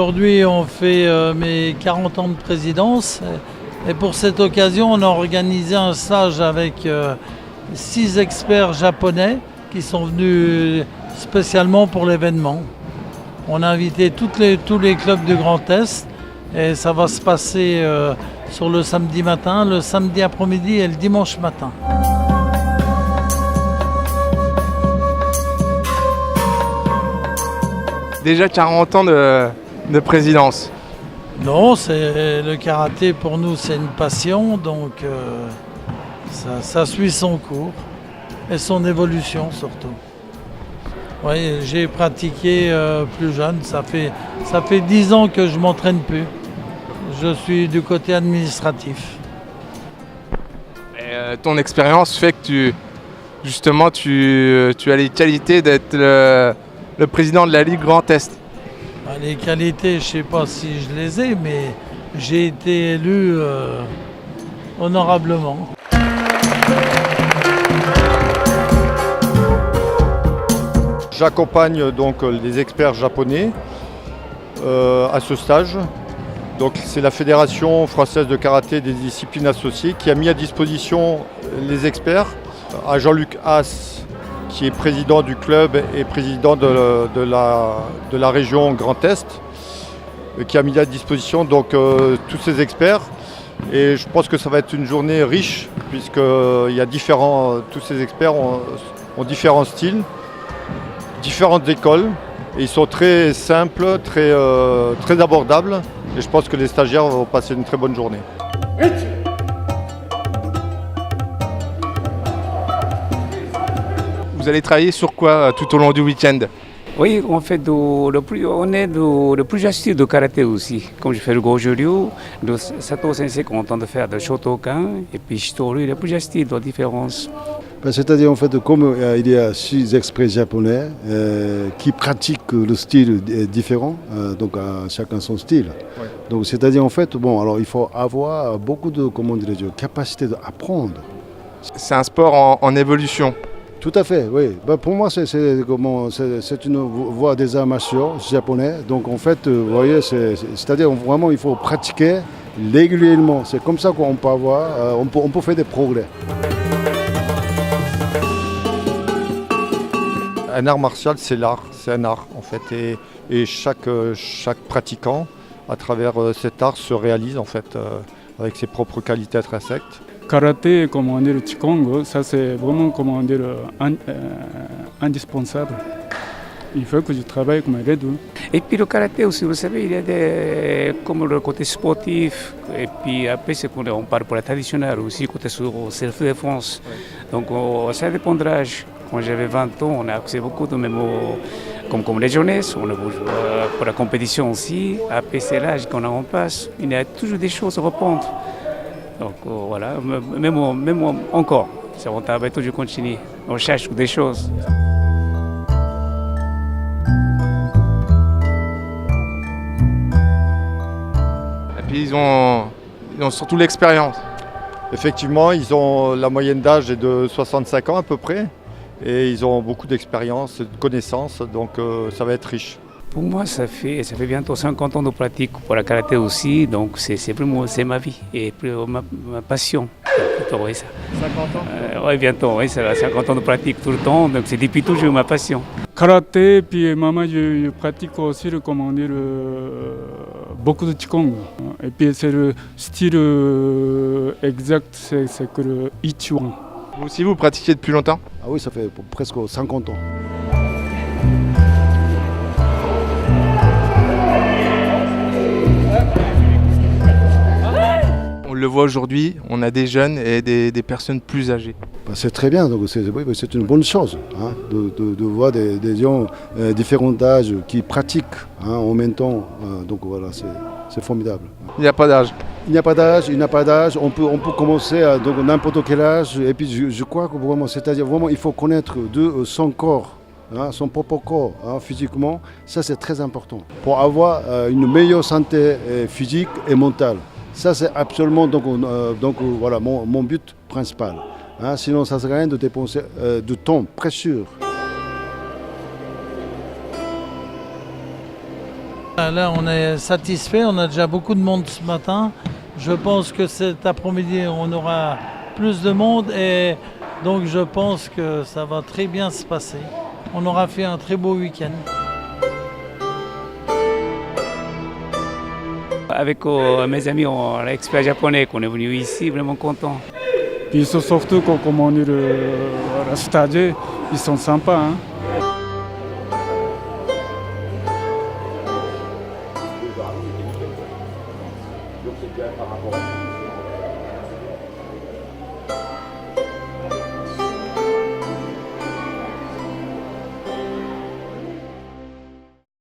Aujourd'hui, on fait mes 40 ans de présidence. Et pour cette occasion, on a organisé un stage avec 6 experts japonais qui sont venus spécialement pour l'événement. On a invité tous les clubs du Grand Est et ça va se passer sur le samedi matin, le samedi après-midi et le dimanche matin. Déjà 40 ans de présidence. Non, le karaté pour nous c'est une passion, donc ça suit son cours et son évolution surtout. Oui, j'ai pratiqué plus jeune, ça fait 10 ans que je m'entraîne plus. Je suis du côté administratif. Et, ton expérience fait que tu as les qualités d'être le président de la Ligue Grand Est. Les qualités, je ne sais pas si je les ai, mais j'ai été élu honorablement. J'accompagne donc les experts japonais à ce stage. Donc c'est la Fédération française de karaté des disciplines associées qui a mis à disposition les experts à Jean-Luc Haas, qui est président du club et président de la région Grand Est, qui a mis à disposition donc tous ces experts. Et je pense que ça va être une journée riche, puisqu'il y a tous ces experts ont différents styles, différentes écoles, et ils sont très simples, très abordables. Et je pense que les stagiaires vont passer une très bonne journée. Vous allez travailler sur quoi tout au long du week-end? Oui, on fait on est le plus astuce de karaté aussi. Comme je fais le Goju-ryu, le Sato Sensei est content de faire le Shotokan, et puis Shito-ryu, le plus astuce de différence. C'est-à-dire en fait comme il y a 6 experts japonais qui pratiquent le style différent, donc chacun son style. Ouais. Donc c'est-à-dire en fait alors il faut avoir beaucoup de capacité d'apprendre. C'est un sport en évolution. Tout à fait, oui. Pour moi, c'est une voie des arts martiaux japonais. Donc en fait, vous voyez, c'est-à-dire vraiment il faut pratiquer régulièrement. C'est comme ça qu'on peut avoir, on peut faire des progrès. Un art martial, c'est l'art, c'est un art en fait. Et chaque pratiquant, à travers cet art, se réalise en fait avec ses propres qualités intrinsèques. Karaté, comme on dit le Qigong, ça c'est vraiment comme on dit indispensable. Il faut que je travaille comme les deux. Et puis le karaté aussi, vous savez, il y a comme le côté sportif, et puis après on parle pour la traditionnelle aussi, côté self-défense. Donc ça dépend de l'âge. Quand j'avais 20 ans, on a accès beaucoup de même comme les jeunesses, on bouge pour la compétition aussi. Après c'est l'âge qu'on en passe, il y a toujours des choses à reprendre. Donc voilà, même encore, on travaille toujours continuer, on cherche des choses. Et puis ils ont surtout l'expérience. Effectivement, la moyenne d'âge est de 65 ans à peu près, et ils ont beaucoup d'expérience, de connaissances, donc ça va être riche. Pour moi, ça fait bientôt 50 ans de pratique pour la karaté aussi, donc c'est ma vie et ma passion. Oui, ça. 50 ans Oui, bientôt, oui, c'est 50 ans de pratique tout le temps, donc c'est depuis toujours ma passion. Karaté, puis maman, je pratique aussi beaucoup de Qigong. Et puis c'est le style exact, c'est que le Ichuan. Vous aussi, vous pratiquez depuis longtemps? Ah oui, ça fait presque 50 ans. On le voit aujourd'hui, on a des jeunes et des personnes plus âgées. C'est très bien, donc c'est une bonne chose de voir des gens différents d'âge qui pratiquent en même temps. Donc voilà, c'est formidable. Il n'y a pas d'âge. Il n'y a pas d'âge, on peut commencer à n'importe quel âge. Et puis je crois que vraiment, c'est-à-dire vraiment il faut connaître son corps. Son propre corps physiquement, ça c'est très important pour avoir une meilleure santé physique et mentale. Ça c'est absolument voilà, mon but principal. Sinon ça ne sert à rien de dépenser du temps précieux. Là, on est satisfait, on a déjà beaucoup de monde ce matin. Je pense que cet après-midi, on aura plus de monde et donc je pense que ça va très bien se passer. On aura fait un très beau week-end. Avec mes amis, l'expert japonais qu'on est venu ici, vraiment content. Puis surtout comme on est le stade, ils sont sympas. Hein.